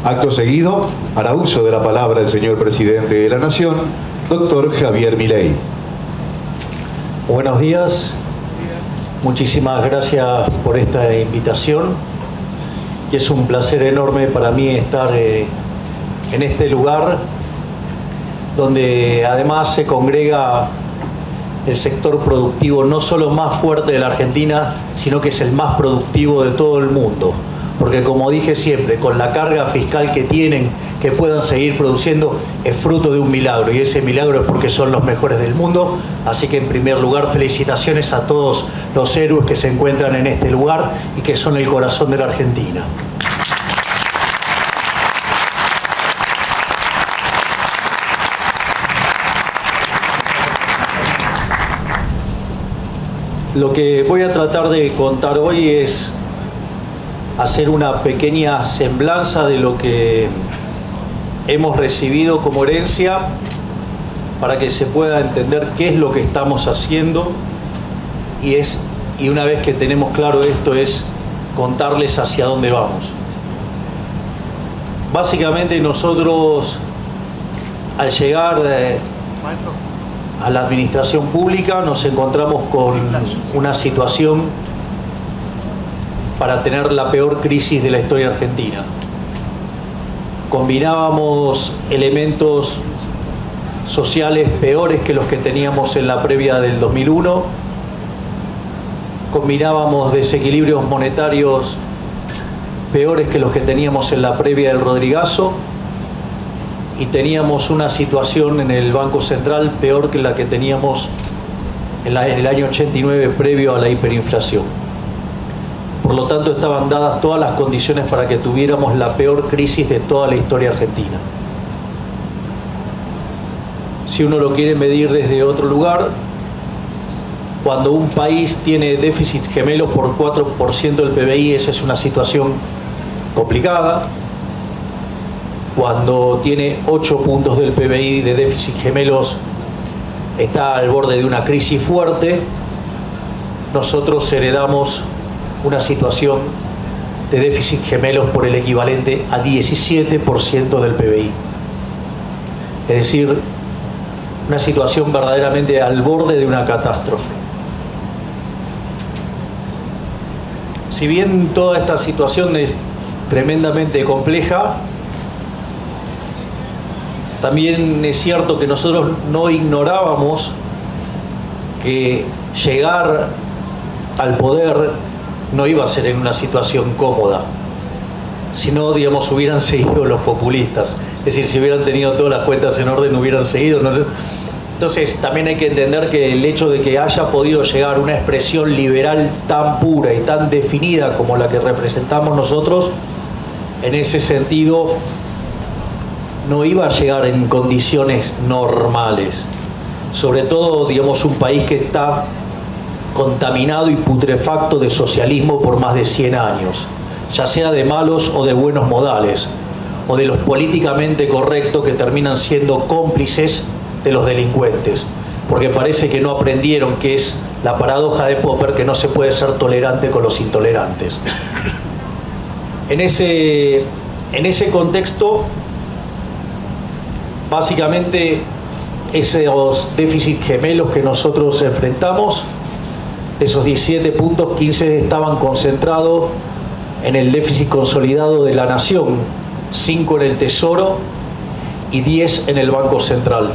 Acto seguido, hará uso de la palabra el señor presidente de la Nación, doctor Javier Milei. Buenos días. Muchísimas gracias por esta invitación. Y es un placer enorme para mí estar en este lugar donde además se congrega el sector productivo no solo más fuerte de la Argentina, sino que es el más productivo de todo el mundo. Porque como dije siempre, con la carga fiscal que tienen, que puedan seguir produciendo, es fruto de un milagro. Y ese milagro es porque son los mejores del mundo. Así que en primer lugar, felicitaciones a todos los héroes que se encuentran en este lugar y que son el corazón de la Argentina. Lo que voy a tratar de contar hoy es hacer una pequeña semblanza de lo que hemos recibido como herencia para que se pueda entender qué es lo que estamos haciendo y una vez que tenemos claro esto es contarles hacia dónde vamos. Básicamente nosotros al llegar a la administración pública nos encontramos con una situación para tener la peor crisis de la historia argentina. Combinábamos elementos sociales peores que los que teníamos en la previa del 2001, combinábamos desequilibrios monetarios peores que los que teníamos en la previa del Rodrigazo, y teníamos una situación en el Banco Central peor que la que teníamos en el año 89 previo a la hiperinflación. Por lo tanto, estaban dadas todas las condiciones para que tuviéramos la peor crisis de toda la historia argentina. Si uno lo quiere medir desde otro lugar, cuando un país tiene déficit gemelo por 4% del PBI, esa es una situación complicada. Cuando tiene 8 puntos del PBI de déficit gemelos, está al borde de una crisis fuerte. Nosotros heredamos una situación de déficit gemelos por el equivalente a 17% del PBI. Es decir, una situación verdaderamente al borde de una catástrofe. Si bien toda esta situación es tremendamente compleja, también es cierto que nosotros no ignorábamos que llegar al poder no iba a ser en una situación cómoda, sino, digamos, hubieran seguido los populistas. Es decir, si hubieran tenido todas las cuentas en orden, hubieran seguido. Entonces, también hay que entender que el hecho de que haya podido llegar una expresión liberal tan pura y tan definida como la que representamos nosotros, en ese sentido, no iba a llegar en condiciones normales. Sobre todo, digamos, un país que está contaminado y putrefacto de socialismo por más de 100 años, ya sea de malos o de buenos modales, o de los políticamente correctos que terminan siendo cómplices de los delincuentes, porque parece que no aprendieron que es la paradoja de Popper, que no se puede ser tolerante con los intolerantes. En ese contexto, básicamente, esos déficits gemelos que nosotros enfrentamos, de esos 17 puntos, 15 estaban concentrados en el déficit consolidado de la nación, 5 en el Tesoro y 10 en el Banco Central.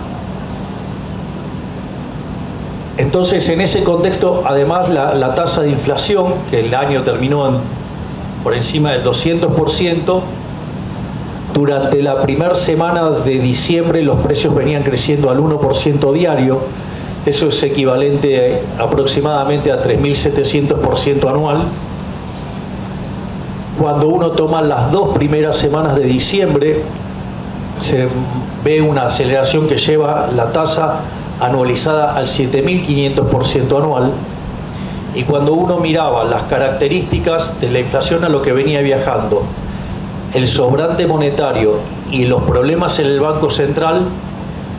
Entonces, en ese contexto, además, la tasa de inflación, que el año terminó por encima del 200%, durante la primera semana de diciembre los precios venían creciendo al 1% diario. Eso es equivalente aproximadamente a 3.700% anual. Cuando uno toma las 2 primeras semanas de diciembre, se ve una aceleración que lleva la tasa anualizada al 7.500% anual. Y cuando uno miraba las características de la inflación a lo que venía viajando, el sobrante monetario y los problemas en el Banco Central,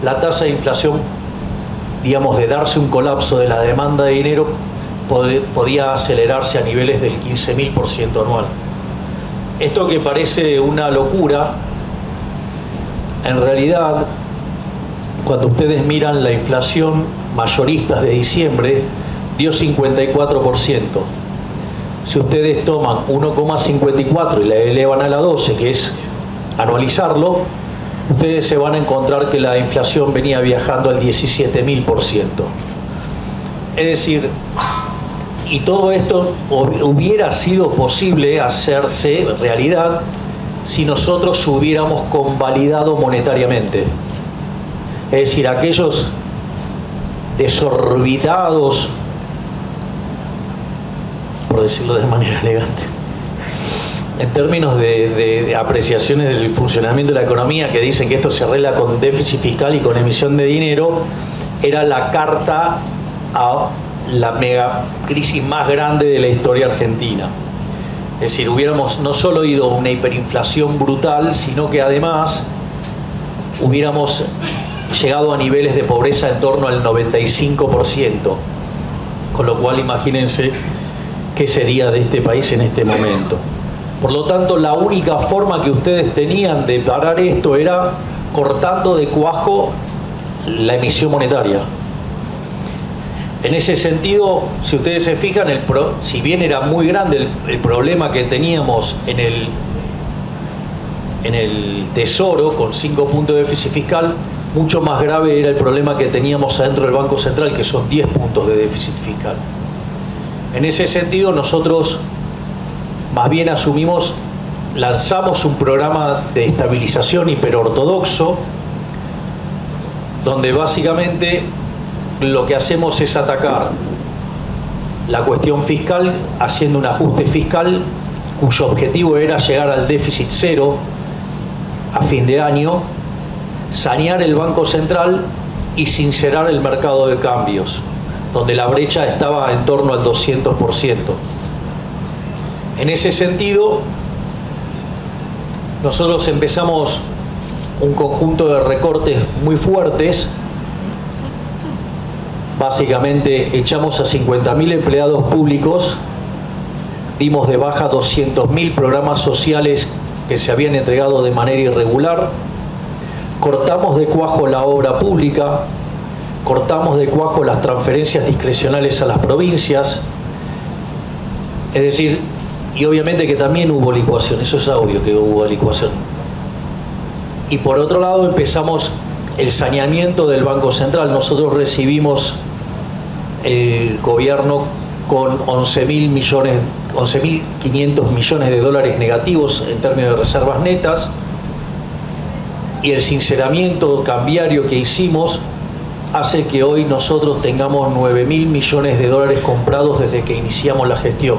la tasa de inflación, digamos, de darse un colapso de la demanda de dinero, podía acelerarse a niveles del 15.000% anual. Esto que parece una locura, en realidad, cuando ustedes miran la inflación mayoristas de diciembre, dio 54%. Si ustedes toman 1,54 y la elevan a la 12, que es anualizarlo, ustedes se van a encontrar que la inflación venía viajando al 17.000%. Es decir, y todo esto hubiera sido posible hacerse realidad si nosotros hubiéramos convalidado monetariamente. Es decir, aquellos desorbitados, por decirlo de manera elegante, en términos de apreciaciones del funcionamiento de la economía, que dicen que esto se arregla con déficit fiscal y con emisión de dinero, era la carta a la mega crisis más grande de la historia argentina. Es decir, hubiéramos no solo ido a una hiperinflación brutal, sino que además hubiéramos llegado a niveles de pobreza en torno al 95%, con lo cual imagínense qué sería de este país en este momento. Por lo tanto, la única forma que ustedes tenían de parar esto era cortando de cuajo la emisión monetaria. En ese sentido, si ustedes se fijan, si bien era muy grande el problema que teníamos en el Tesoro, con 5 puntos de déficit fiscal, mucho más grave era el problema que teníamos adentro del Banco Central, que son 10 puntos de déficit fiscal. En ese sentido, nosotros más bien lanzamos un programa de estabilización hiperortodoxo, donde básicamente lo que hacemos es atacar la cuestión fiscal haciendo un ajuste fiscal cuyo objetivo era llegar al déficit cero a fin de año, sanear el Banco Central y sincerar el mercado de cambios, donde la brecha estaba en torno al 200%. En ese sentido, nosotros empezamos un conjunto de recortes muy fuertes. Básicamente echamos a 50.000 empleados públicos, dimos de baja 200.000 programas sociales que se habían entregado de manera irregular, cortamos de cuajo la obra pública, cortamos de cuajo las transferencias discrecionales a las provincias, es decir, y obviamente que también hubo licuación, eso es obvio que hubo licuación. Y por otro lado empezamos el saneamiento del Banco Central. Nosotros recibimos el gobierno con 11.500 millones de dólares negativos en términos de reservas netas, y el sinceramiento cambiario que hicimos hace que hoy nosotros tengamos 9.000 millones de dólares comprados desde que iniciamos la gestión.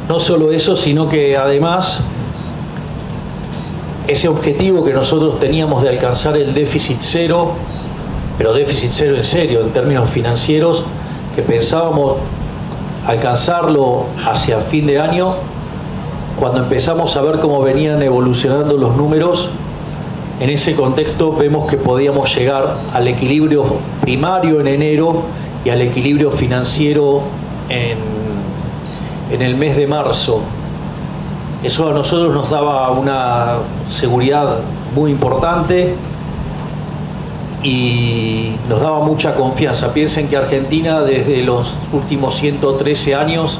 No solo eso, sino que además ese objetivo que nosotros teníamos de alcanzar el déficit cero, pero déficit cero en serio, en términos financieros, que pensábamos alcanzarlo hacia fin de año, cuando empezamos a ver cómo venían evolucionando los números, en ese contexto vemos que podíamos llegar al equilibrio primario en enero y al equilibrio financiero en el mes de marzo. Eso a nosotros nos daba una seguridad muy importante y nos daba mucha confianza. Piensen que Argentina desde los últimos 113 años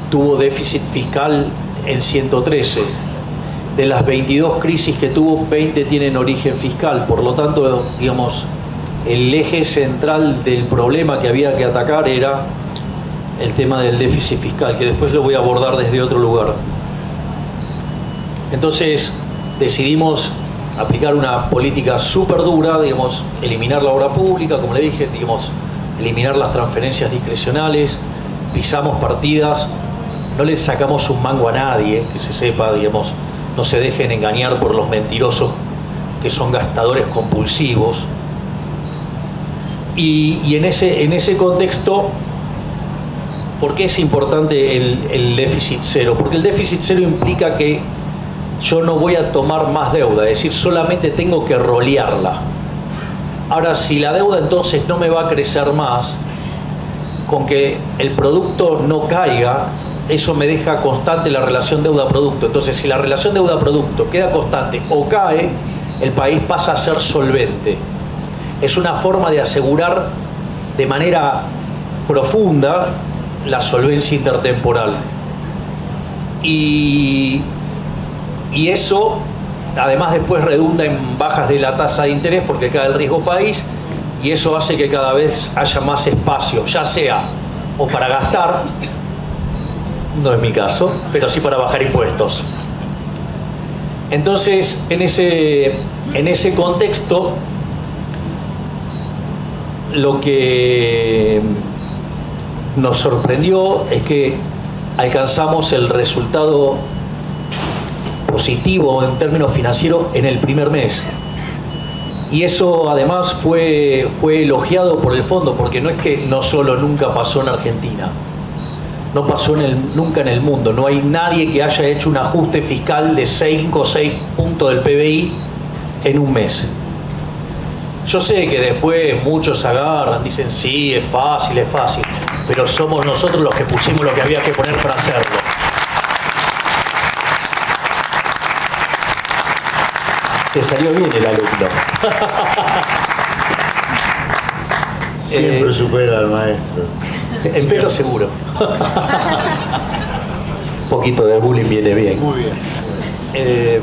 tuvo déficit fiscal en 113. De las 22 crisis que tuvo, 20 tienen origen fiscal. Por lo tanto, digamos, el eje central del problema que había que atacar era el tema del déficit fiscal, que después lo voy a abordar desde otro lugar. Entonces decidimos aplicar una política súper dura, digamos, eliminar la obra pública, como le dije, digamos, eliminar las transferencias discrecionales, pisamos partidas, no le sacamos un mango a nadie, que se sepa, digamos, no se dejen engañar por los mentirosos que son gastadores compulsivos. Y en ese contexto, ¿por qué es importante el déficit cero? Porque el déficit cero implica que yo no voy a tomar más deuda, es decir, solamente tengo que rolearla. Ahora, si la deuda entonces no me va a crecer más, con que el producto no caiga, eso me deja constante la relación deuda-producto. Entonces, si la relación deuda-producto queda constante o cae, el país pasa a ser solvente. Es una forma de asegurar de manera profunda la solvencia intertemporal. Y eso, además, después redunda en bajas de la tasa de interés porque cae el riesgo país, y eso hace que cada vez haya más espacio, ya sea o para gastar, no es mi caso, pero sí para bajar impuestos. Entonces, en ese contexto, lo que nos sorprendió es que alcanzamos el resultado positivo en términos financieros en el primer mes. Y eso además fue elogiado por el fondo, porque no es que no solo nunca pasó en Argentina, no pasó nunca en el mundo. No hay nadie que haya hecho un ajuste fiscal de 5 o 6 puntos del PBI en un mes. Yo sé que después muchos agarran, dicen sí, es fácil, pero somos nosotros los que pusimos lo que había que poner para hacerlo. Te salió bien el alumno. Siempre supera al maestro. En pelo seguro. Un poquito de bullying viene bien. Muy bien.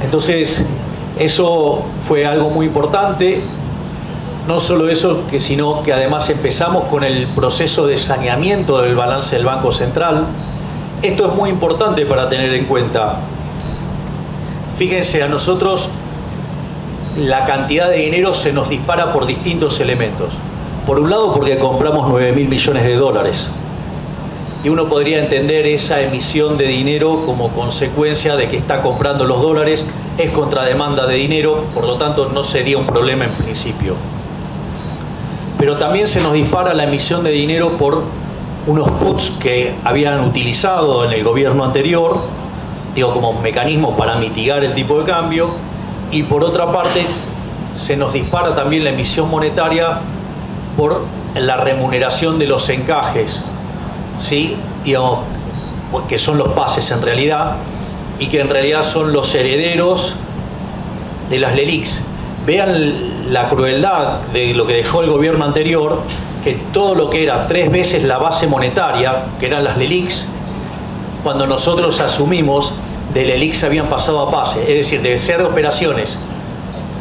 Entonces, eso fue algo muy importante. No solo eso, sino que además empezamos con el proceso de saneamiento del balance del Banco Central. Esto es muy importante para tener en cuenta. Fíjense, a nosotros la cantidad de dinero se nos dispara por distintos elementos. Por un lado, porque compramos 9.000 millones de dólares. Y uno podría entender esa emisión de dinero como consecuencia de que está comprando los dólares, es contrademanda de dinero, por lo tanto no sería un problema en principio. Pero también se nos dispara la emisión de dinero por unos puts que habían utilizado en el gobierno anterior, digo, como mecanismo para mitigar el tipo de cambio, y por otra parte se nos dispara también la emisión monetaria por la remuneración de los encajes, ¿sí? Digamos, que son los pases en realidad, y que en realidad son los herederos de las LELIQs. Vean la crueldad de lo que dejó el gobierno anterior, que todo lo que era 3 veces la base monetaria, que eran las LELIQs, cuando nosotros asumimos, de LELIQs habían pasado a pase, es decir, de ser operaciones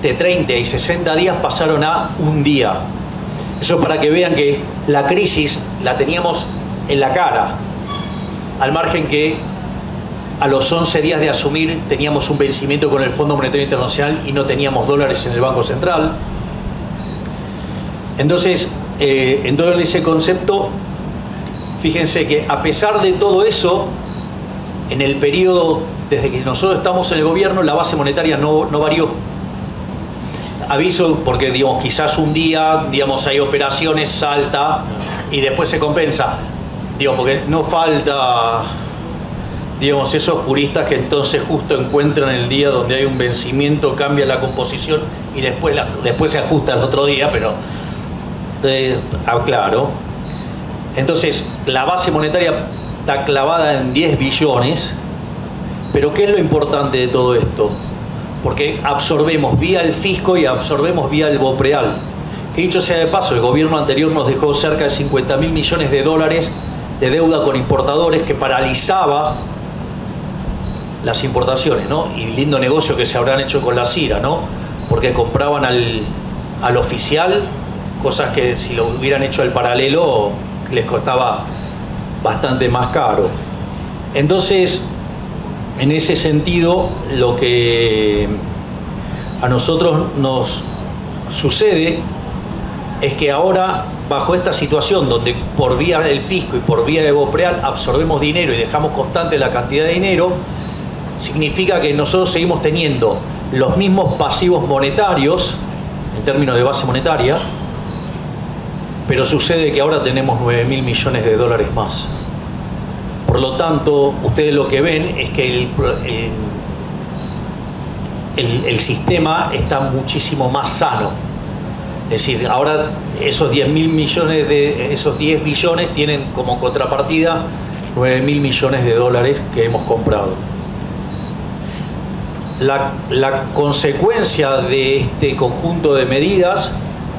de 30 y 60 días pasaron a un día. Eso para que vean que la crisis la teníamos en la cara, al margen que a los 11 días de asumir teníamos un vencimiento con el Fondo Monetario Internacional y no teníamos dólares en el Banco Central. Entonces, en todo ese concepto, fíjense que a pesar de todo eso, en el periodo desde que nosotros estamos en el gobierno, la base monetaria no varió. Aviso porque, digamos, quizás un día, digamos, hay operaciones, salta y después se compensa. Digo, porque no falta, digamos, esos puristas que entonces justo encuentran el día donde hay un vencimiento, cambia la composición y después se ajusta al otro día, pero claro. Entonces, la base monetaria está clavada en 10 billones, pero ¿qué es lo importante de todo esto? Porque absorbemos vía el fisco y absorbemos vía el BOPREAL. Que dicho sea de paso, el gobierno anterior nos dejó cerca de 50.000 millones de dólares de deuda con importadores que paralizaba las importaciones, ¿no? Y lindo negocio que se habrán hecho con la CIRA, ¿no? Porque compraban al oficial cosas que si lo hubieran hecho al paralelo les costaba bastante más caro. Entonces, en ese sentido, lo que a nosotros nos sucede es que ahora, bajo esta situación donde por vía del fisco y por vía de BOPREAL absorbemos dinero y dejamos constante la cantidad de dinero, significa que nosotros seguimos teniendo los mismos pasivos monetarios en términos de base monetaria, pero sucede que ahora tenemos 9.000 millones de dólares más. Por lo tanto, ustedes lo que ven es que el sistema está muchísimo más sano. Es decir, ahora esos 10.000 millones esos 10 billones tienen como contrapartida 9.000 millones de dólares que hemos comprado. La consecuencia de este conjunto de medidas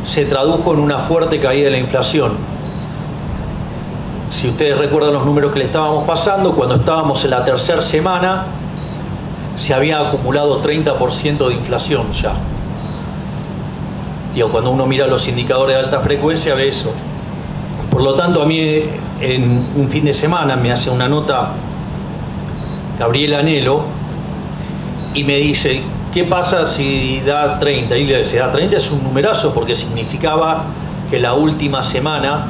se tradujo en una fuerte caída de la inflación. Si ustedes recuerdan los números que le estábamos pasando, cuando estábamos en la tercera semana se había acumulado 30% de inflación ya. Digo, cuando uno mira los indicadores de alta frecuencia ve eso. Por lo tanto, a mí en un fin de semana me hace una nota Gabriel Anelo y me dice, ¿qué pasa si da 30? Y le dice, da 30 es un numerazo porque significaba que la última semana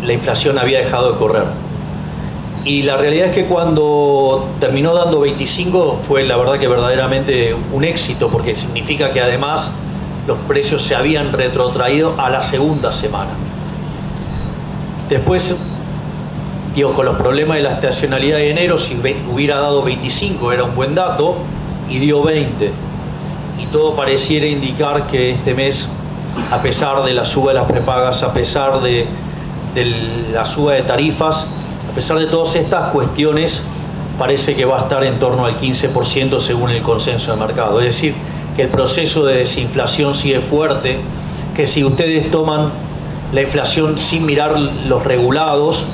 la inflación había dejado de correr. Y la realidad es que cuando terminó dando 25 fue la verdad que verdaderamente un éxito, porque significa que además los precios se habían retrotraído a la segunda semana. Después, digo, con los problemas de la estacionalidad de enero, si hubiera dado 25 era un buen dato, y dio 20. Y todo pareciera indicar que este mes, a pesar de la suba de las prepagas, a pesar de la suba de tarifas, a pesar de todas estas cuestiones, parece que va a estar en torno al 15% según el consenso de mercado. Es decir, que el proceso de desinflación sigue fuerte, que si ustedes toman la inflación sin mirar los regulados,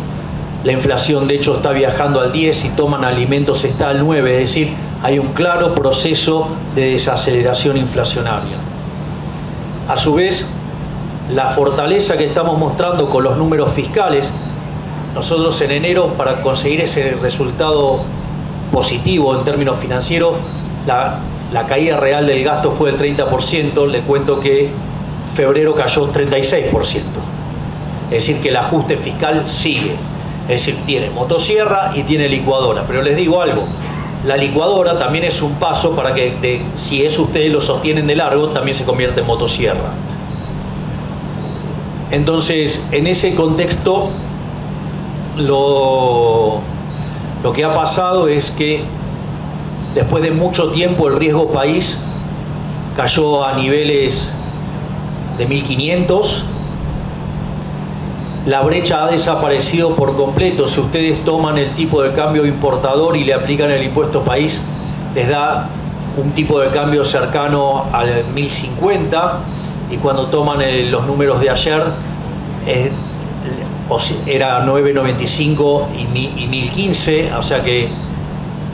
la inflación de hecho está viajando al 10, si toman alimentos está al 9, es decir, hay un claro proceso de desaceleración inflacionaria. A su vez, la fortaleza que estamos mostrando con los números fiscales, nosotros en enero, para conseguir ese resultado positivo en términos financieros, la caída real del gasto fue del 30%, le cuento que febrero cayó 36%. Es decir, que el ajuste fiscal sigue. Es decir, tiene motosierra y tiene licuadora. Pero les digo algo, la licuadora también es un paso para que, si eso ustedes lo sostienen de largo, también se convierte en motosierra. Entonces, en ese contexto, lo que ha pasado es que después de mucho tiempo el riesgo país cayó a niveles de 1500. La brecha ha desaparecido por completo. Si ustedes toman el tipo de cambio importador y le aplican el impuesto país, les da un tipo de cambio cercano al 1050, y cuando toman los números de ayer era 9.95 y 1015, o sea que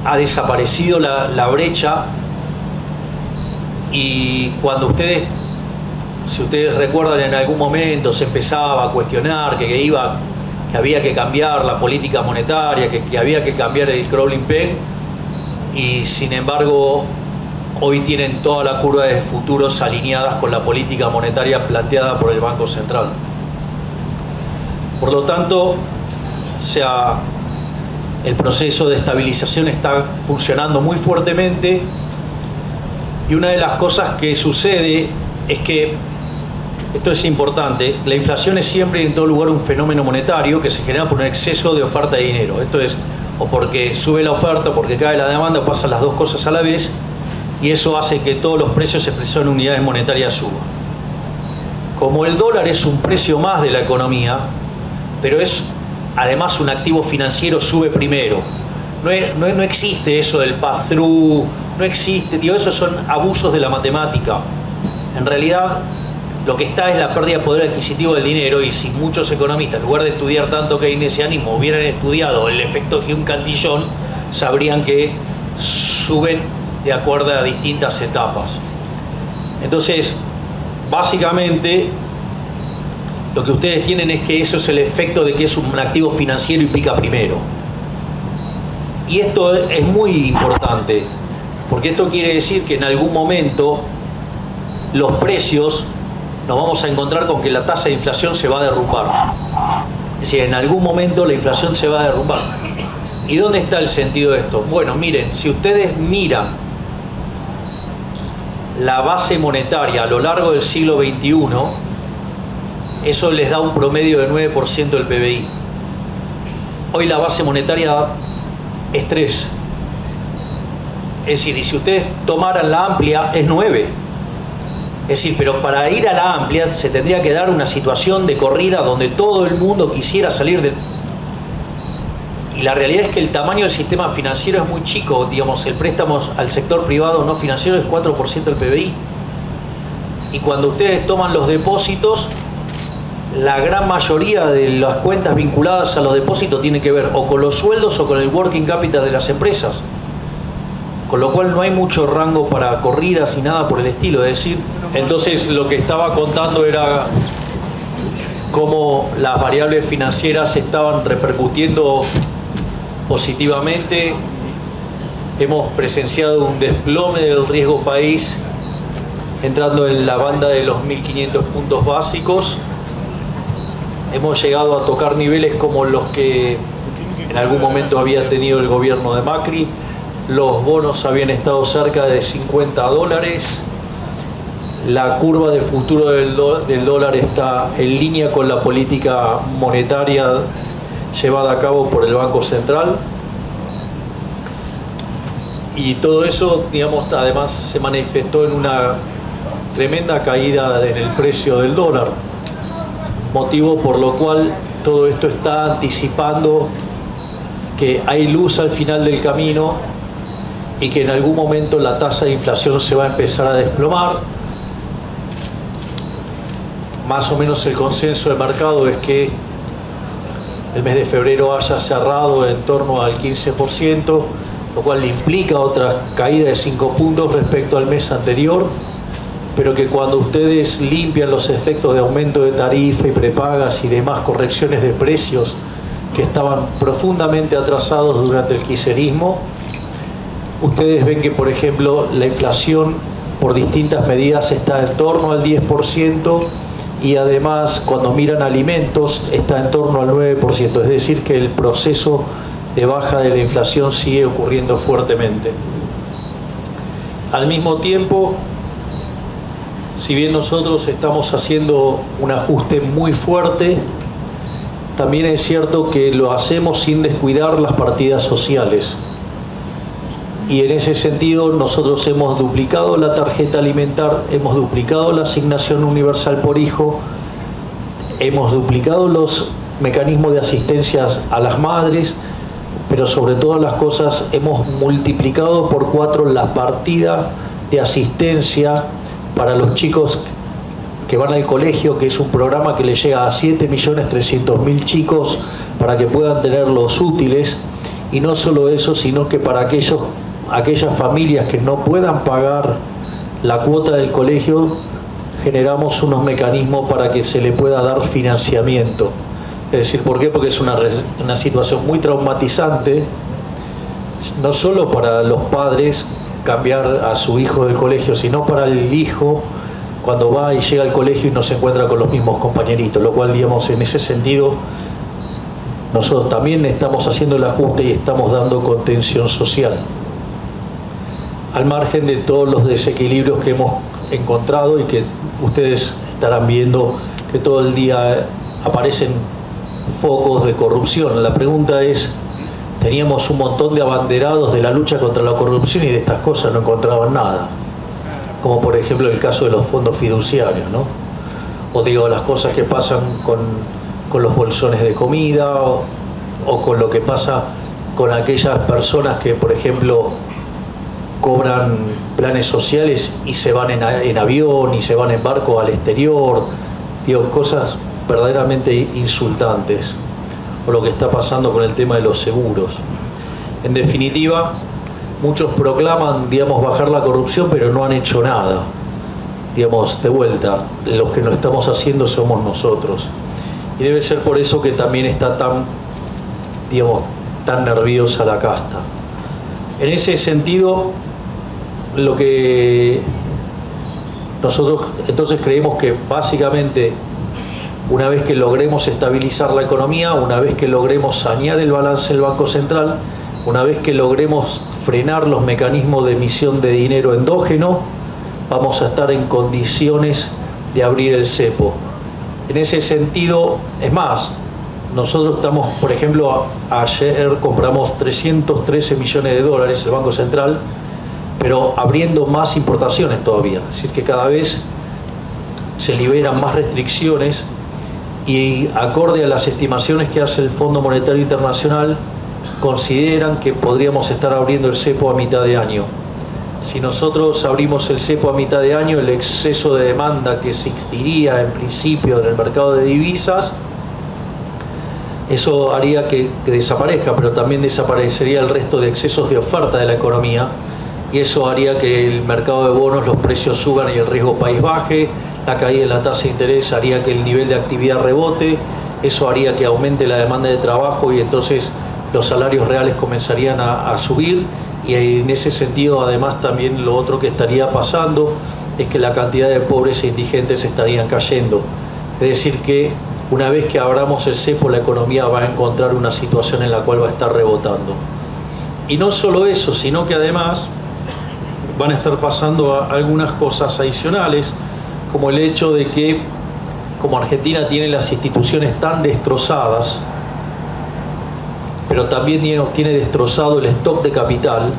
ha desaparecido la brecha. Y cuando si ustedes recuerdan, en algún momento se empezaba a cuestionar que había que cambiar la política monetaria, que había que cambiar el crawling peg, y sin embargo hoy tienen toda la curva de futuros alineadas con la política monetaria planteada por el Banco Central. Por lo tanto, o sea, el proceso de estabilización está funcionando muy fuertemente, y una de las cosas que sucede es que, esto es importante, la inflación es siempre y en todo lugar un fenómeno monetario que se genera por un exceso de oferta de dinero. Esto es, o porque sube la oferta, o porque cae la demanda, o pasan las dos cosas a la vez, y eso hace que todos los precios expresados en unidades monetarias suban. Como el dólar es un precio más de la economía, pero es además un activo financiero, sube primero. No existe eso del pass-through, no existe, digo, esos son abusos de la matemática. En realidad, lo que está es la pérdida de poder adquisitivo del dinero, y si muchos economistas, en lugar de estudiar tanto keynesianismo, hubieran estudiado el efecto Hume-Cantillon, sabrían que suben de acuerdo a distintas etapas. Entonces, básicamente, lo que ustedes tienen es que eso es el efecto de que es un activo financiero y pica primero. Y esto es muy importante, porque esto quiere decir que en algún momento los precios nos vamos a encontrar con que la tasa de inflación se va a derrumbar. Es decir, en algún momento la inflación se va a derrumbar. ¿Y dónde está el sentido de esto? Bueno, miren, si ustedes miran la base monetaria a lo largo del siglo XXI, eso les da un promedio de 9% del PBI. Hoy la base monetaria es 3. Es decir, y si ustedes tomaran la amplia, es 9. Es decir, pero para ir a la amplia se tendría que dar una situación de corrida donde todo el mundo quisiera salir de... Y la realidad es que el tamaño del sistema financiero es muy chico. Digamos, el préstamo al sector privado no financiero es 4% del PBI. Y cuando ustedes toman los depósitos, la gran mayoría de las cuentas vinculadas a los depósitos tienen que ver o con los sueldos o con el working capital de las empresas. Con lo cual no hay mucho rango para corridas y nada por el estilo. Es decir, entonces lo que estaba contando era cómo las variables financieras estaban repercutiendo positivamente. Hemos presenciado un desplome del riesgo país entrando en la banda de los 1.500 puntos básicos. Hemos llegado a tocar niveles como los que en algún momento había tenido el gobierno de Macri. Los bonos habían estado cerca de $50. La curva de futuro del dólar está en línea con la política monetaria llevada a cabo por el Banco Central. Y todo eso, digamos, además se manifestó en una tremenda caída en el precio del dólar, motivo por lo cual todo esto está anticipando que hay luz al final del camino y que en algún momento la tasa de inflación se va a empezar a desplomar. Más o menos el consenso de mercado es que el mes de febrero haya cerrado en torno al 15%, lo cual implica otra caída de 5 puntos respecto al mes anterior, pero que cuando ustedes limpian los efectos de aumento de tarifa y prepagas y demás correcciones de precios que estaban profundamente atrasados durante el kirchnerismo, ustedes ven que, por ejemplo, la inflación por distintas medidas está en torno al 10%, y además cuando miran alimentos está en torno al 9%, es decir que el proceso de baja de la inflación sigue ocurriendo fuertemente. Al mismo tiempo, si bien nosotros estamos haciendo un ajuste muy fuerte, también es cierto que lo hacemos sin descuidar las partidas sociales. Y en ese sentido nosotros hemos duplicado la tarjeta alimentar, hemos duplicado la asignación universal por hijo, hemos duplicado los mecanismos de asistencia a las madres, pero sobre todas las cosas hemos multiplicado por 4 la partida de asistencia para los chicos que van al colegio, que es un programa que le llega a 7.300.000 chicos para que puedan tener los útiles. Y no solo eso, sino que para aquellas familias que no puedan pagar la cuota del colegio, generamos unos mecanismos para que se le pueda dar financiamiento. Es decir, ¿por qué? Porque es una situación muy traumatizante, no solo para los padres cambiar a su hijo del colegio, sino para el hijo cuando va y llega al colegio y no se encuentra con los mismos compañeritos, lo cual, digamos, en ese sentido nosotros también estamos haciendo el ajuste y estamos dando contención social, al margen de todos los desequilibrios que hemos encontrado y que ustedes estarán viendo que todo el día aparecen focos de corrupción. La pregunta es, teníamos un montón de abanderados de la lucha contra la corrupción y de estas cosas no encontraban nada, como por ejemplo el caso de los fondos fiduciarios, ¿no? O digo, las cosas que pasan con los bolsones de comida o con lo que pasa con aquellas personas que, por ejemplo, cobran planes sociales y se van en avión y se van en barco al exterior. Digo, cosas verdaderamente insultantes. O lo que está pasando con el tema de los seguros. En definitiva, muchos proclaman, digamos, bajar la corrupción, pero no han hecho nada. Digamos, de vuelta, los que lo estamos haciendo somos nosotros. Y debe ser por eso que también está tan, digamos, tan nerviosa la casta. En ese sentido, lo que nosotros entonces creemos que básicamente, una vez que logremos estabilizar la economía, una vez que logremos sanear el balance del Banco Central, una vez que logremos frenar los mecanismos de emisión de dinero endógeno, vamos a estar en condiciones de abrir el cepo. En ese sentido, es más, nosotros estamos, por ejemplo, ayer compramos 313 millones de dólares el Banco Central, pero abriendo más importaciones todavía. Es decir, que cada vez se liberan más restricciones y acorde a las estimaciones que hace el Fondo Monetario Internacional, consideran que podríamos estar abriendo el cepo a mitad de año. Si nosotros abrimos el cepo a mitad de año, el exceso de demanda que existiría en principio en el mercado de divisas, eso haría que desaparezca, pero también desaparecería el resto de excesos de oferta de la economía, y eso haría que el mercado de bonos, los precios suban y el riesgo país baje. La caída en la tasa de interés haría que el nivel de actividad rebote, eso haría que aumente la demanda de trabajo y entonces los salarios reales comenzarían a subir, y en ese sentido además también lo otro que estaría pasando es que la cantidad de pobres e indigentes estarían cayendo. Es decir que una vez que abramos el cepo, la economía va a encontrar una situación en la cual va a estar rebotando. Y no solo eso, sino que además van a estar pasando algunas cosas adicionales, como el hecho de que, como Argentina tiene las instituciones tan destrozadas, pero también tiene destrozado el stock de capital,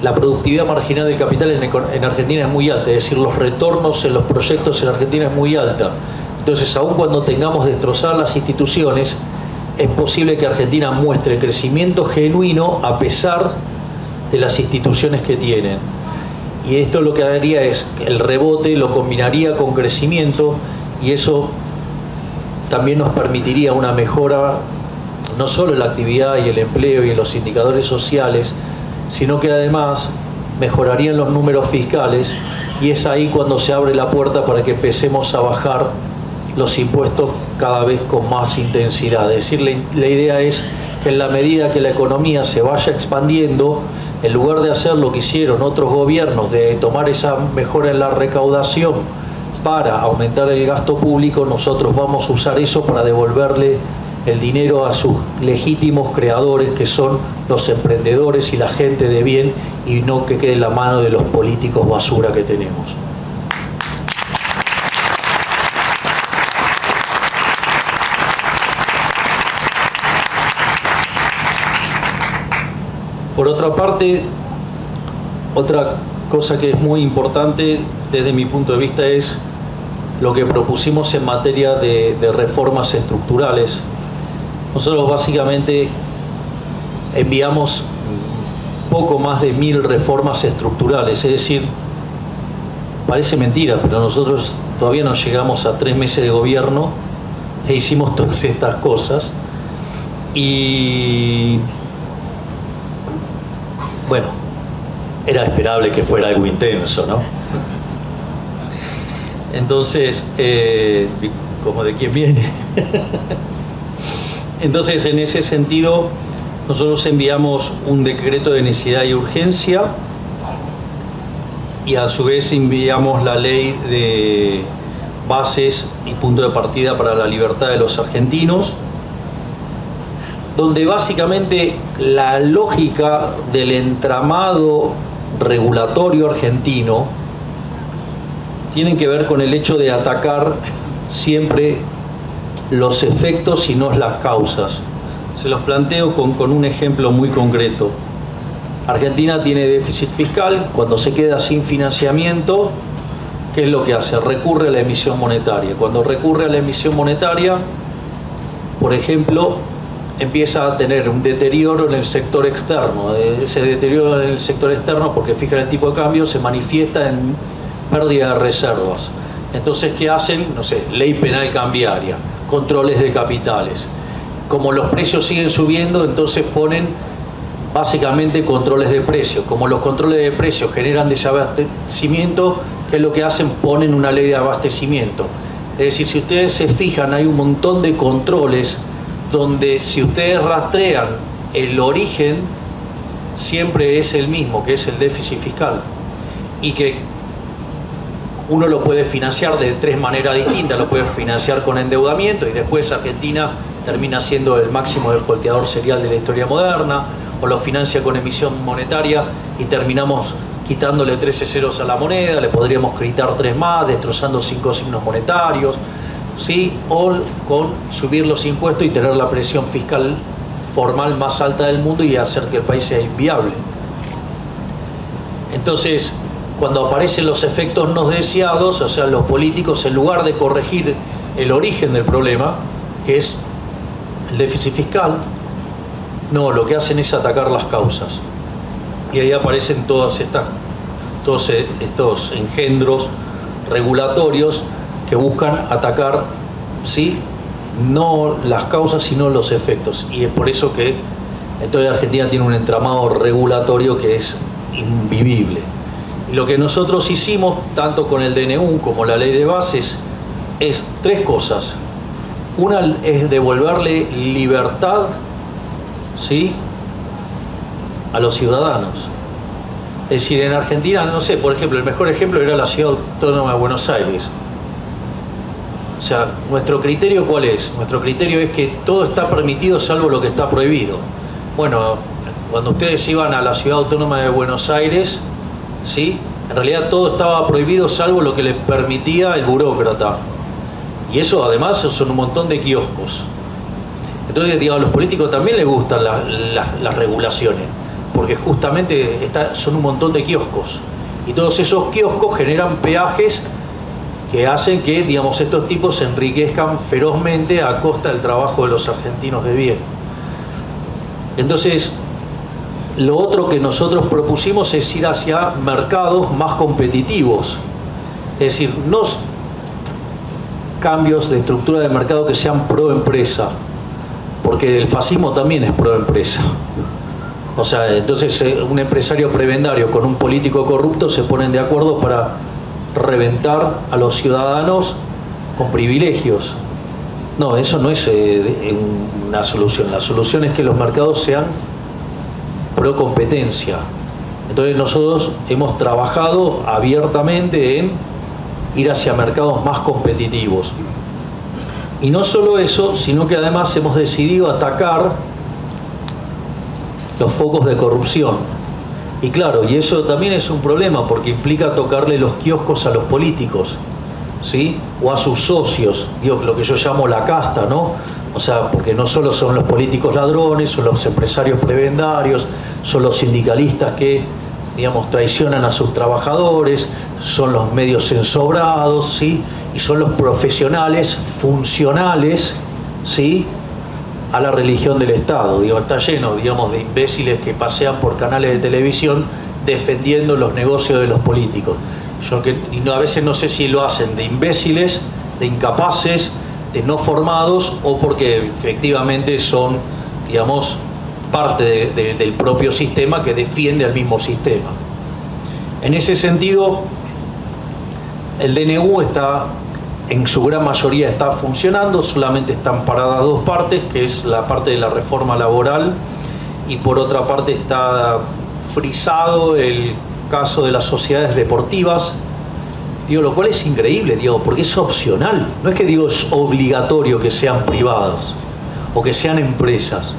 la productividad marginal del capital en Argentina es muy alta, es decir, los retornos en los proyectos en Argentina es muy alta. Entonces, aun cuando tengamos destrozadas las instituciones, es posible que Argentina muestre crecimiento genuino a pesar de las instituciones que tienen. Y esto lo que haría es que el rebote lo combinaría con crecimiento, y eso también nos permitiría una mejora no solo en la actividad y el empleo y en los indicadores sociales, sino que además mejorarían los números fiscales, y es ahí cuando se abre la puerta para que empecemos a bajar los impuestos cada vez con más intensidad. Es decir, la idea es que en la medida que la economía se vaya expandiendo, en lugar de hacer lo que hicieron otros gobiernos, de tomar esa mejora en la recaudación para aumentar el gasto público, nosotros vamos a usar eso para devolverle el dinero a sus legítimos creadores, que son los emprendedores y la gente de bien, y no que quede en la mano de los políticos basura que tenemos. Por otra parte, otra cosa que es muy importante desde mi punto de vista es lo que propusimos en materia de reformas estructurales. Nosotros básicamente enviamos poco más de 1000 reformas estructurales, es decir, parece mentira, pero nosotros todavía no llegamos a 3 meses de gobierno e hicimos todas estas cosas. Y bueno, era esperable que fuera algo intenso, ¿no? Entonces, como de quién viene. Entonces, en ese sentido, nosotros enviamos un decreto de necesidad y urgencia, y a su vez enviamos la ley de bases y punto de partida para la libertad de los argentinos, donde básicamente la lógica del entramado regulatorio argentino tiene que ver con el hecho de atacar siempre los efectos y no las causas. Se los planteo con un ejemplo muy concreto. Argentina tiene déficit fiscal. Cuando se queda sin financiamiento, ¿qué es lo que hace? Recurre a la emisión monetaria. Cuando recurre a la emisión monetaria, por ejemplo, empieza a tener un deterioro en el sector externo. Ese deterioro en el sector externo, porque fijan el tipo de cambio, se manifiesta en pérdida de reservas. Entonces, ¿qué hacen? No sé, ley penal cambiaria, controles de capitales. Como los precios siguen subiendo, entonces ponen básicamente controles de precios. Como los controles de precios generan desabastecimiento, ¿qué es lo que hacen? Ponen una ley de abastecimiento. Es decir, si ustedes se fijan, hay un montón de controles donde, si ustedes rastrean el origen, siempre es el mismo, que es el déficit fiscal, y que uno lo puede financiar de 3 maneras distintas. Lo puede financiar con endeudamiento, y después Argentina termina siendo el máximo defaulteador serial de la historia moderna, o lo financia con emisión monetaria y terminamos quitándole 13 ceros a la moneda, le podríamos quitar 3 más, destrozando 5 signos monetarios, ¿sí? O con subir los impuestos y tener la presión fiscal formal más alta del mundo y hacer que el país sea inviable. Entonces, cuando aparecen los efectos no deseados, o sea, los políticos, en lugar de corregir el origen del problema, que es el déficit fiscal, No, lo que hacen es atacar las causas. Y ahí aparecen todos estos engendros regulatorios que buscan atacar, ¿sí?, no las causas sino los efectos. Y es por eso que entonces Argentina tiene un entramado regulatorio que es invivible. Y lo que nosotros hicimos, tanto con el DNU como la ley de bases, es tres cosas. Una es devolverle libertad, ¿sí?, a los ciudadanos. Es decir, en Argentina, no sé, por ejemplo, el mejor ejemplo era la Ciudad Autónoma de Buenos Aires. O sea, ¿nuestro criterio cuál es? Nuestro criterio es que todo está permitido salvo lo que está prohibido. Bueno, cuando ustedes iban a la Ciudad Autónoma de Buenos Aires, ¿sí?, en realidad todo estaba prohibido salvo lo que le permitía el burócrata. Y eso además son un montón de kioscos. Entonces, digamos, a los políticos también les gustan las regulaciones, porque justamente son un montón de kioscos. Y todos esos kioscos generan peajes que hacen que, digamos, estos tipos se enriquezcan ferozmente a costa del trabajo de los argentinos de bien. Entonces, lo otro que nosotros propusimos es ir hacia mercados más competitivos. Es decir, no cambios de estructura de mercado que sean pro empresa, porque el fascismo también es pro empresa. O sea, entonces un empresario prebendario con un político corrupto se ponen de acuerdo para reventar a los ciudadanos con privilegios. No, eso no es una solución. La solución es que los mercados sean pro competencia. Entonces nosotros hemos trabajado abiertamente en ir hacia mercados más competitivos. Y no solo eso, sino que además hemos decidido atacar los focos de corrupción. Y claro, y eso también es un problema porque implica tocarle los kioscos a los políticos, ¿sí?, o a sus socios, digo, lo que yo llamo la casta, ¿no? O sea, porque no solo son los políticos ladrones, son los empresarios prebendarios, son los sindicalistas que, digamos, traicionan a sus trabajadores, son los medios ensobrados, ¿sí?, y son los profesionales funcionales, ¿sí?, a la religión del Estado. Digo, está lleno, digamos, de imbéciles que pasean por canales de televisión defendiendo los negocios de los políticos. Y a veces no sé si lo hacen de imbéciles, de incapaces, de no formados, o porque efectivamente son, digamos, parte del propio sistema que defiende al mismo sistema. En ese sentido, el DNU está, en su gran mayoría está funcionando, solamente están paradas dos partes, que es la parte de la reforma laboral, y por otra parte está frisado el caso de las sociedades deportivas, digo, lo cual es increíble, digo, porque es opcional, no es que digo es obligatorio que sean privadas o que sean empresas,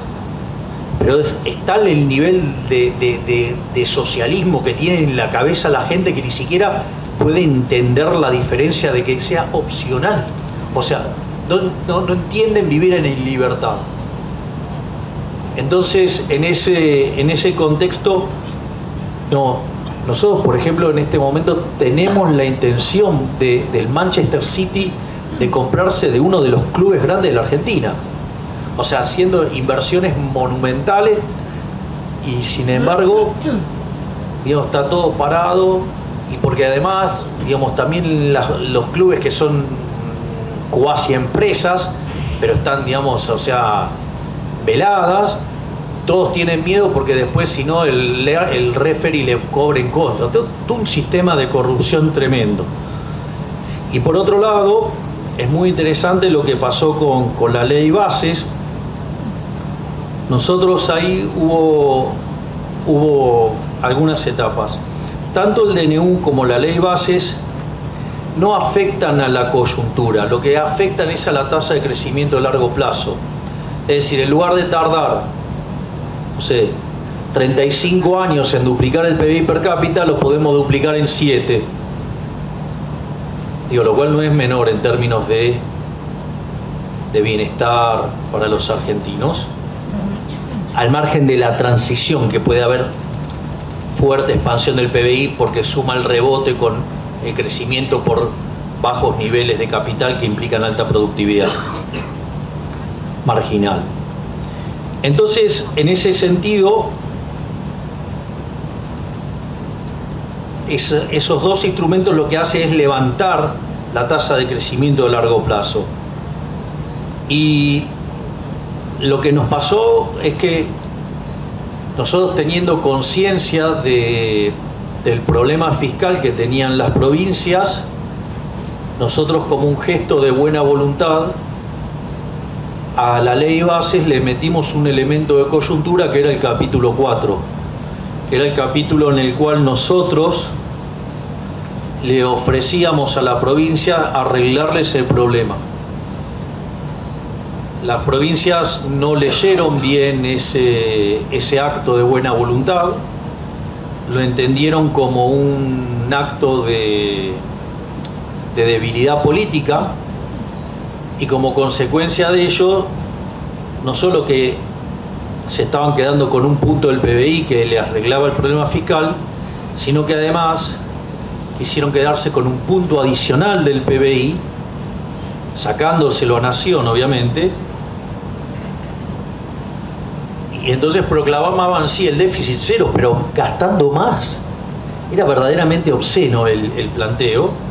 pero está el nivel de socialismo que tiene en la cabeza la gente que ni siquiera puede entender la diferencia de que sea opcional. O sea, no entienden vivir en libertad. Entonces, en ese contexto, nosotros, por ejemplo, en este momento tenemos la intención del Manchester City de comprarse de uno de los clubes grandes de la Argentina. O sea, haciendo inversiones monumentales y sin embargo, digamos, está todo parado. Y porque además, digamos, también los clubes que son cuasi empresas, pero están, digamos, o sea, veladas, todos tienen miedo porque después, si no, el referee le cobra en contra. Todo un sistema de corrupción tremendo. Y por otro lado, es muy interesante lo que pasó con la ley bases. Nosotros ahí hubo algunas etapas. Tanto el DNU como la ley bases no afectan a la coyuntura, lo que afectan es a la tasa de crecimiento a largo plazo. Es decir, en lugar de tardar, no sé, 35 años en duplicar el PBI per cápita, lo podemos duplicar en 7. Digo, lo cual no es menor en términos de bienestar para los argentinos, al margen de la transición que puede haber fuerte expansión del PBI porque suma el rebote con el crecimiento por bajos niveles de capital que implican alta productividad marginal. Entonces, en ese sentido, esos dos instrumentos lo que hace es levantar la tasa de crecimiento de largo plazo. Y lo que nos pasó es que nosotros, teniendo conciencia del problema fiscal que tenían las provincias, nosotros, como un gesto de buena voluntad, a la ley bases le metimos un elemento de coyuntura que era el capítulo 4, que era el capítulo en el cual nosotros le ofrecíamos a la provincia arreglarles el problema. Las provincias no leyeron bien ese acto de buena voluntad, lo entendieron como un acto de debilidad política, y como consecuencia de ello, no solo que se estaban quedando con un punto del PBI que le arreglaba el problema fiscal, sino que además quisieron quedarse con un punto adicional del PBI, sacándoselo a Nación, obviamente, y entonces proclamaban, sí, el déficit cero, pero gastando más. Era verdaderamente obsceno el planteo.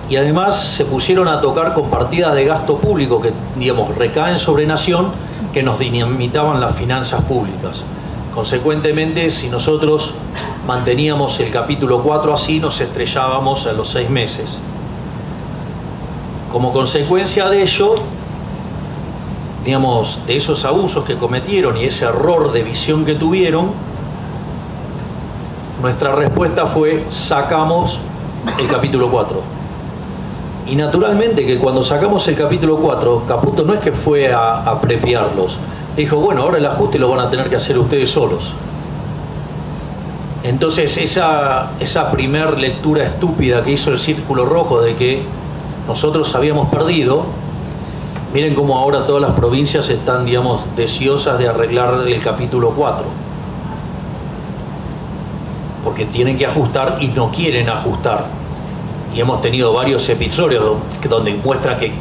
Y además se pusieron a tocar con partidas de gasto público que, digamos, recaen sobre Nación, que nos dinamitaban las finanzas públicas. Consecuentemente, si nosotros manteníamos el capítulo 4 así, nos estrellábamos a los 6 meses. Como consecuencia de ello, digamos, de esos abusos que cometieron y ese error de visión que tuvieron, nuestra respuesta fue: sacamos el capítulo 4. Y naturalmente que cuando sacamos el capítulo 4, Caputo no es que fue a prepiarlos. Dijo, bueno, ahora el ajuste lo van a tener que hacer ustedes solos. Entonces esa primer lectura estúpida que hizo el Círculo Rojo de que nosotros habíamos perdido, miren cómo ahora todas las provincias están, digamos, deseosas de arreglar el capítulo 4. Porque tienen que ajustar y no quieren ajustar. Y hemos tenido varios episodios donde muestra que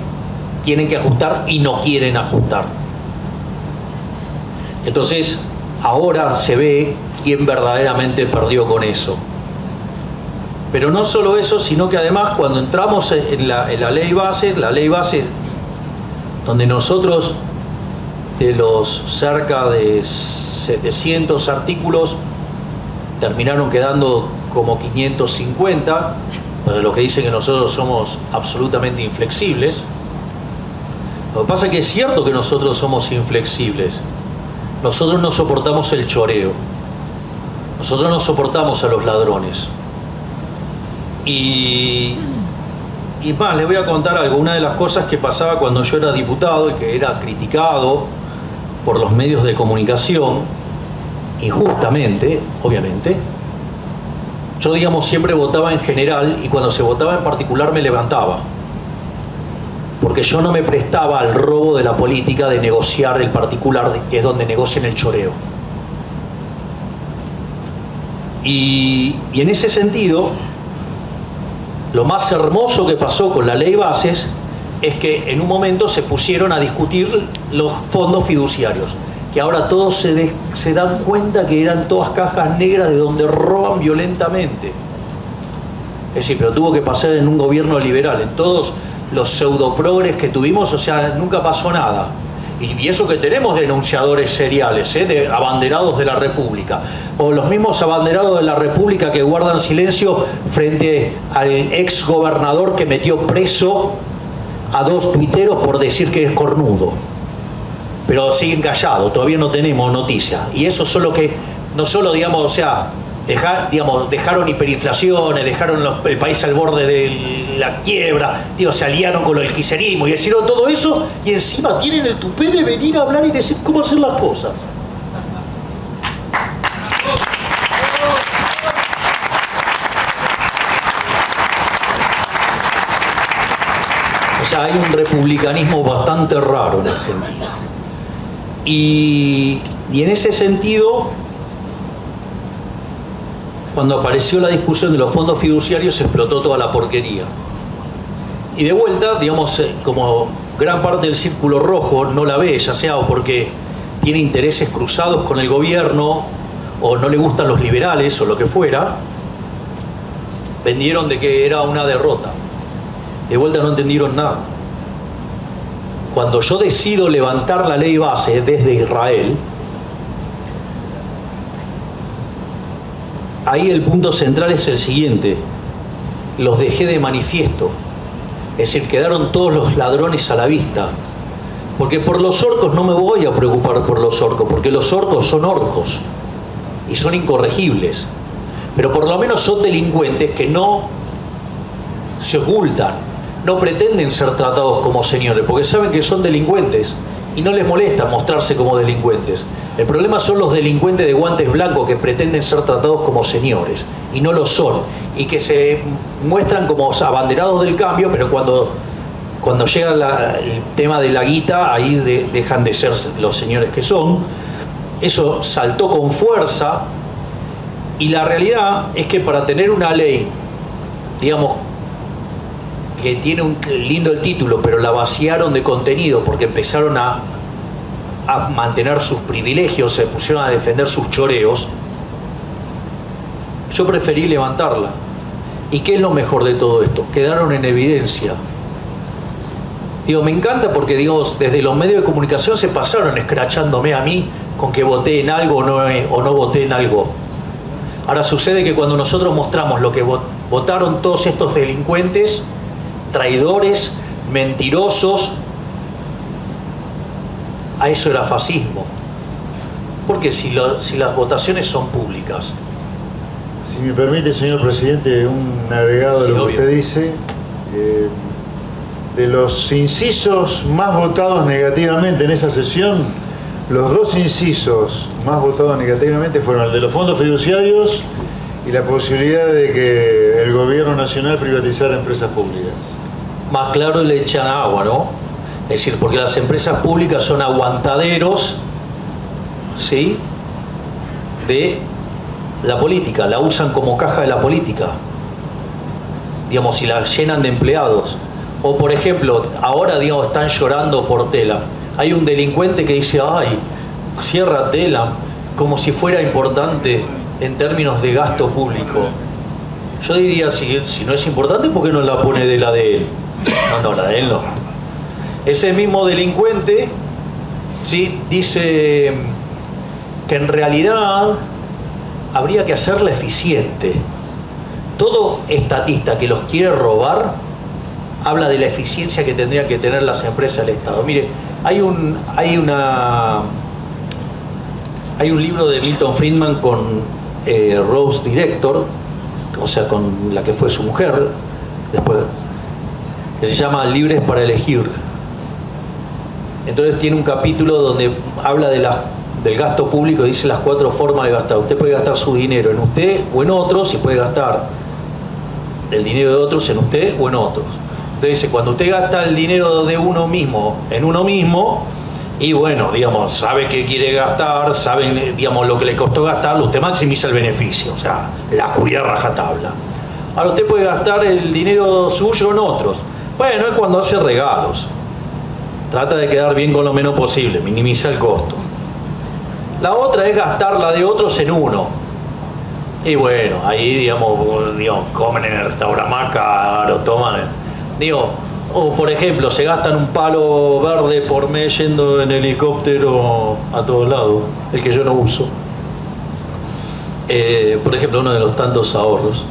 tienen que ajustar y no quieren ajustar. Entonces, ahora se ve quién verdaderamente perdió con eso. Pero no solo eso, sino que además cuando entramos en la ley bases, donde nosotros, de los cerca de 700 artículos, terminaron quedando como 550, para los que dicen que nosotros somos absolutamente inflexibles. Lo que pasa es que es cierto que nosotros somos inflexibles. Nosotros no soportamos el choreo. Nosotros no soportamos a los ladrones. Y más, les voy a contar algo. Una de las cosas que pasaba cuando yo era diputado y que era criticado por los medios de comunicación, injustamente, obviamente, yo, digamos, siempre votaba en general y cuando se votaba en particular me levantaba. Porque yo no me prestaba al robo de la política de negociar el particular, que es donde negocian el choreo. Y en ese sentido, lo más hermoso que pasó con la ley bases es que en un momento se pusieron a discutir los fondos fiduciarios, que ahora todos se dan cuenta que eran todas cajas negras de donde roban violentamente. Es decir, pero tuvo que pasar en un gobierno liberal, en todos los pseudoprogres que tuvimos, o sea, nunca pasó nada. Y eso que tenemos denunciadores seriales, de abanderados de la República, o los mismos abanderados de la República que guardan silencio frente al ex gobernador que metió preso a 2 tuiteros por decir que es cornudo. Pero siguen callados, todavía no tenemos noticia. Y eso solo que, no solo, digamos, o sea, dejaron hiperinflaciones, dejaron el país al borde de la quiebra, se aliaron con el kirchnerismo y hicieron todo eso, y encima tienen el tupé de venir a hablar y decir cómo hacer las cosas. O sea, hay un republicanismo bastante raro en Argentina. Y en ese sentido, cuando apareció la discusión de los fondos fiduciarios, se explotó toda la porquería. Y de vuelta, digamos, como gran parte del Círculo Rojo no la ve, ya sea o porque tiene intereses cruzados con el gobierno o no le gustan los liberales o lo que fuera, vendieron de que era una derrota. De vuelta no entendieron nada. Cuando yo decido levantar la ley base desde Israel, ahí el punto central es el siguiente: los dejé de manifiesto. Es decir, quedaron todos los ladrones a la vista. Porque por los orcos no me voy a preocupar por los orcos, porque los orcos son orcos y son incorregibles. Pero por lo menos son delincuentes que no se ocultan, no pretenden ser tratados como señores, porque saben que son delincuentes y no les molesta mostrarse como delincuentes. El problema son los delincuentes de guantes blancos que pretenden ser tratados como señores y no lo son, y que se muestran como abanderados del cambio, pero cuando llega el tema de la guita, ahí dejan de ser los señores que son. Eso saltó con fuerza, y la realidad es que para tener una ley, digamos, que tiene un lindo el título, pero la vaciaron de contenido porque empezaron a mantener sus privilegios, se pusieron a defender sus choreos, yo preferí levantarla. ¿Y qué es lo mejor de todo esto? Quedaron en evidencia. Digo, me encanta porque, digo, desde los medios de comunicación se pasaron escrachándome a mí con que voté en algo o no voté en algo. Ahora sucede que cuando nosotros mostramos lo que votaron todos estos delincuentes, traidores, mentirosos, a eso era fascismo. Porque si las votaciones son públicas. Si me permite, señor presidente, un agregado de lo que usted dice. De los incisos más votados negativamente en esa sesión, los dos incisos más votados negativamente fueron el de los fondos fiduciarios y la posibilidad de que el gobierno nacional privatizara empresas públicas. Más claro le echan agua, ¿no? Es decir, porque las empresas públicas son aguantaderos, ¿sí?, de la política, la usan como caja de la política, digamos, si la llenan de empleados. O por ejemplo, ahora, digamos, están llorando por Telam. Hay un delincuente que dice, ay, cierra Telam, como si fuera importante en términos de gasto público. Yo diría, si no es importante, ¿por qué no la pone de la de él? No, la de él no. Ese mismo delincuente, ¿sí?, dice que en realidad habría que hacerla eficiente. Todo estatista que los quiere robar habla de la eficiencia que tendrían que tener las empresas del Estado. Mire, hay un libro de Milton Friedman con Rose Director, o sea, con la que fue su mujer, después, que se llama Libres para elegir. Entonces tiene un capítulo donde habla del gasto público, dice las 4 formas de gastar. Usted puede gastar su dinero en usted o en otros, y puede gastar el dinero de otros en usted o en otros. Entonces dice, cuando usted gasta el dinero de uno mismo en uno mismo, y bueno, digamos, sabe que quiere gastar, sabe, digamos, lo que le costó gastarlo, usted maximiza el beneficio, o sea, la cuida rajatabla. Ahora usted puede gastar el dinero suyo en otros. Bueno, es cuando hace regalos. Trata de quedar bien con lo menos posible, minimiza el costo. La otra es gastar la de otros en uno. Y bueno, ahí, digamos, comen en el restaurante más caro, toman... o por ejemplo, se gastan un palo verde por mes yendo en helicóptero a todos lados, el que yo no uso. Por ejemplo, uno de los tantos ahorros.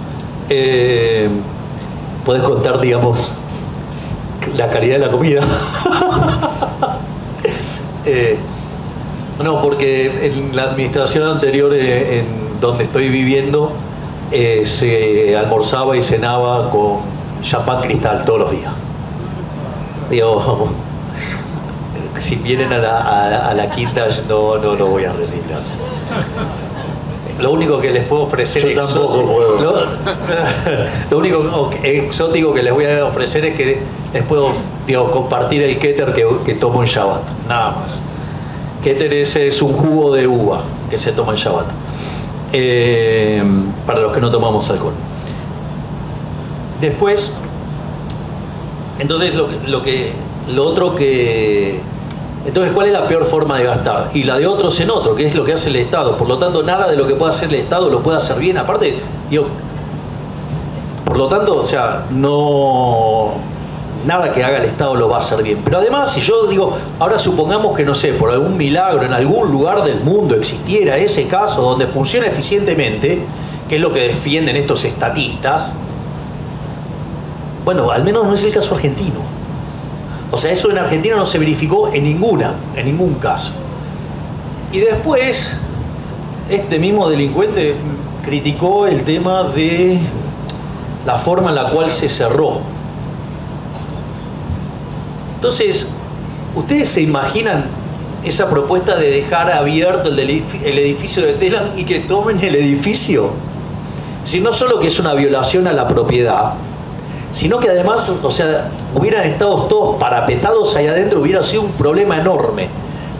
Podés contar, digamos, la calidad de la comida. No, porque en la administración anterior, en donde estoy viviendo, se almorzaba y cenaba con champán Cristal todos los días. Digo, si vienen a la quinta, no lo voy a recibir así. Lo único que les puedo ofrecer lo único exótico que les voy a ofrecer es que les puedo, compartir el Keter que tomo en Shabbat, nada más. Keter es un jugo de uva que se toma en Shabbat, para los que no tomamos alcohol. Después, entonces lo otro que Entonces, ¿cuál es la peor forma de gastar? Y la de otros en otro, que es lo que hace el Estado. Por lo tanto, nada de lo que pueda hacer el Estado lo puede hacer bien. Aparte, digo, por lo tanto, o sea, nada que haga el Estado lo va a hacer bien. Pero además, si yo digo, ahora supongamos que, no sé, por algún milagro en algún lugar del mundo existiera ese caso donde funciona eficientemente, que es lo que defienden estos estatistas, bueno, al menos no es el caso argentino. O sea, eso en Argentina no se verificó en ningún caso. Y después, este mismo delincuente criticó el tema de la forma en la cual se cerró. Entonces, ¿ustedes se imaginan esa propuesta de dejar abierto el edificio de Telam y que tomen el edificio? Es decir, no solo que es una violación a la propiedad, sino que además, o sea, hubieran estado todos parapetados ahí adentro, hubiera sido un problema enorme.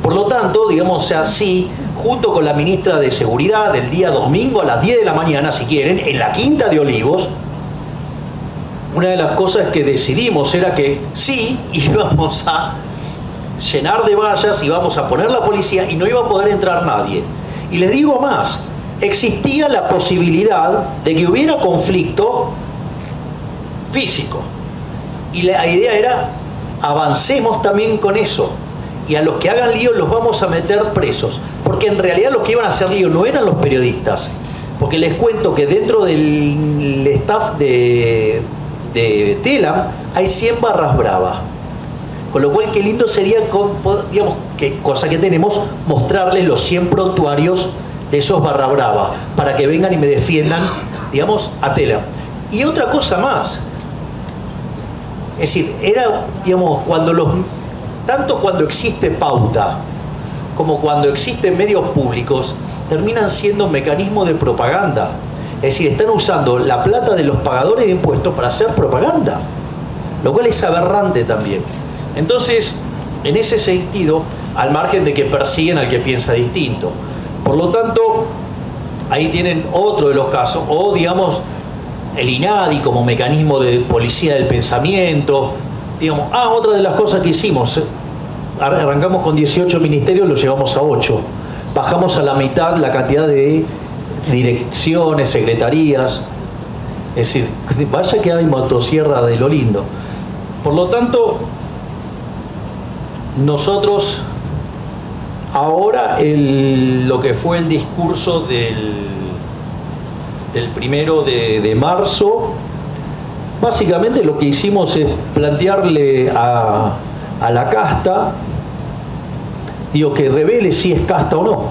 Por lo tanto, digamos, o sea, sí, junto con la ministra de Seguridad, el día domingo a las 10 de la mañana, si quieren, en la Quinta de Olivos, una de las cosas que decidimos era que sí, íbamos a llenar de vallas, íbamos a poner la policía y no iba a poder entrar nadie. Y les digo más, existía la posibilidad de que hubiera conflicto físico. Y la idea era, avancemos también con eso. Y a los que hagan lío los vamos a meter presos. Porque en realidad los que iban a hacer lío no eran los periodistas. Porque les cuento que dentro del staff de Telam hay 100 barras bravas. Con lo cual, qué lindo sería, digamos, que cosa que tenemos, mostrarles los 100 prontuarios de esos barra bravas, para que vengan y me defiendan, digamos, a Telam. Y otra cosa más. Es decir, era, digamos, tanto cuando existe pauta como cuando existen medios públicos, terminan siendo mecanismos de propaganda. Es decir, están usando la plata de los pagadores de impuestos para hacer propaganda, lo cual es aberrante también. Entonces, en ese sentido, al margen de que persiguen al que piensa distinto. Por lo tanto, ahí tienen otro de los casos, o digamos, el INADI como mecanismo de policía del pensamiento. Digamos, otra de las cosas que hicimos, arrancamos con 18 ministerios, lo llevamos a 8. Bajamos a la mitad la cantidad de direcciones, secretarías. Es decir, vaya que hay motosierra de lo lindo. Por lo tanto, nosotros ahora lo que fue el discurso del 1 de marzo, básicamente lo que hicimos es plantearle a la casta, digo, que revele si es casta o no.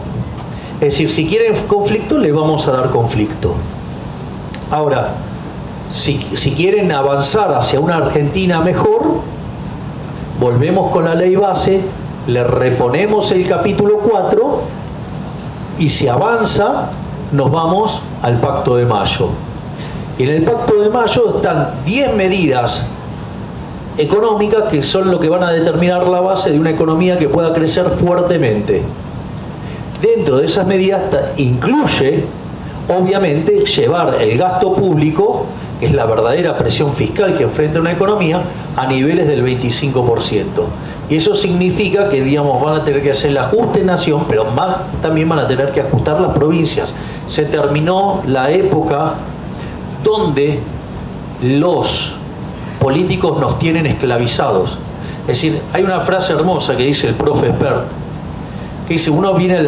Es decir, si quieren conflicto, le vamos a dar conflicto. Ahora, si quieren avanzar hacia una Argentina mejor, volvemos con la ley base, le reponemos el capítulo 4 y si avanza, nos vamos al Pacto de Mayo. Y en el Pacto de Mayo están 10 medidas económicas que son lo que van a determinar la base de una economía que pueda crecer fuertemente. Dentro de esas medidas incluye, obviamente, llevar el gasto público, que es la verdadera presión fiscal que enfrenta una economía, a niveles del 25%. Y eso significa que, digamos, van a tener que hacer el ajuste nación, pero más también van a tener que ajustar las provincias. Se terminó la época donde los políticos nos tienen esclavizados. Es decir, hay una frase hermosa que dice el profe Espert, que dice, uno viene a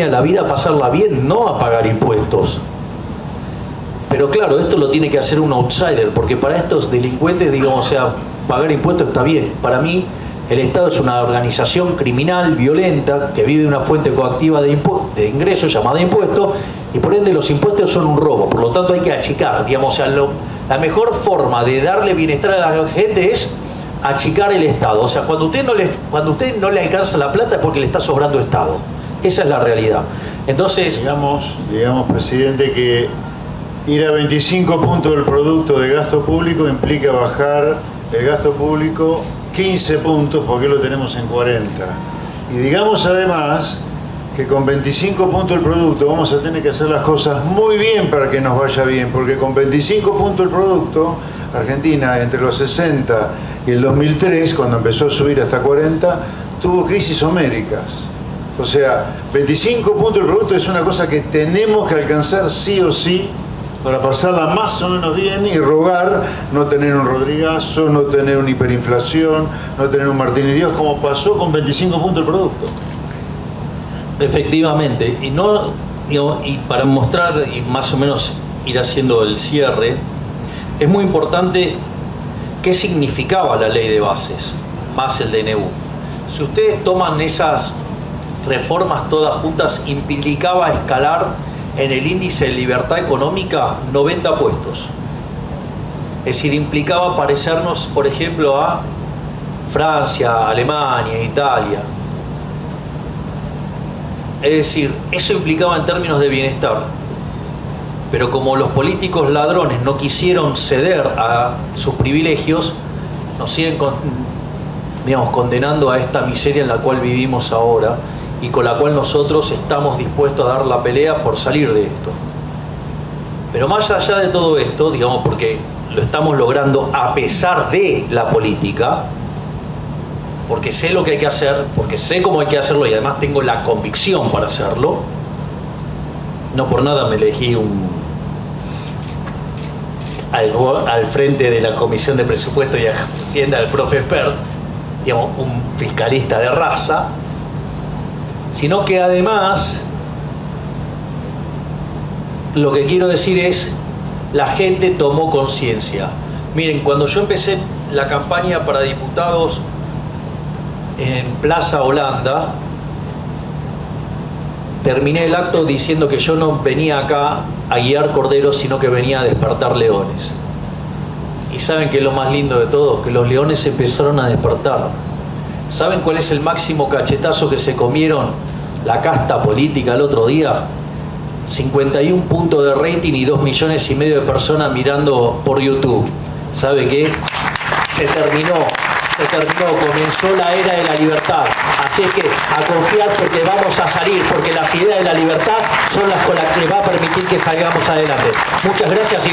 la vida a pasarla bien, no a pagar impuestos. Pero claro, esto lo tiene que hacer un outsider, porque para estos delincuentes, digamos, o sea, pagar impuestos está bien. Para mí, el Estado es una organización criminal, violenta, que vive una fuente coactiva de ingresos llamada impuestos, y por ende los impuestos son un robo. Por lo tanto, hay que achicar, digamos, o sea, la mejor forma de darle bienestar a la gente es achicar el Estado. O sea, cuando usted no le alcanza la plata es porque le está sobrando Estado. Esa es la realidad. Entonces, digamos, presidente, que ir a 25 puntos del producto de gasto público implica bajar el gasto público 15 puntos, porque lo tenemos en 40. Y digamos además que con 25 puntos del producto vamos a tener que hacer las cosas muy bien para que nos vaya bien, porque con 25 puntos del producto, Argentina entre los 60 y el 2003, cuando empezó a subir hasta 40, tuvo crisis homéricas. O sea, 25 puntos del producto es una cosa que tenemos que alcanzar sí o sí para pasarla más o menos bien y rogar no tener un Rodrigazo, no tener una hiperinflación, no tener un Martín y Dios, como pasó con 25 puntos el producto. Efectivamente, y para mostrar y más o menos ir haciendo el cierre, es muy importante qué significaba la ley de bases, más el DNU. Si ustedes toman esas reformas todas juntas, implicaba escalar en el índice de libertad económica 90 puestos. Es decir, implicaba parecernos, por ejemplo, a Francia, Alemania, Italia. Es decir, eso implicaba en términos de bienestar. Pero como los políticos ladrones no quisieron ceder a sus privilegios, nos siguen condenando a esta miseria en la cual vivimos ahora y con la cual nosotros estamos dispuestos a dar la pelea por salir de esto. Pero más allá de todo esto, digamos, porque lo estamos logrando a pesar de la política, porque sé lo que hay que hacer, porque sé cómo hay que hacerlo y además tengo la convicción para hacerlo. No por nada me elegí al frente de la Comisión de Presupuesto y Hacienda del profe Espert, digamos, un fiscalista de raza, sino que además lo que quiero decir es la gente tomó conciencia. Miren, cuando yo empecé la campaña para diputados en Plaza Holanda, terminé el acto diciendo que yo no venía acá a guiar corderos, sino que venía a despertar leones. Y ¿saben qué es lo más lindo de todo? Que los leones empezaron a despertar. ¿Saben cuál es el máximo cachetazo que se comieron la casta política el otro día? 51 puntos de rating y 2,5 millones de personas mirando por YouTube. ¿Sabe qué? Se terminó, comenzó la era de la libertad. Así es que a confiar porque vamos a salir, porque las ideas de la libertad son las con las que va a permitir que salgamos adelante. Muchas gracias y...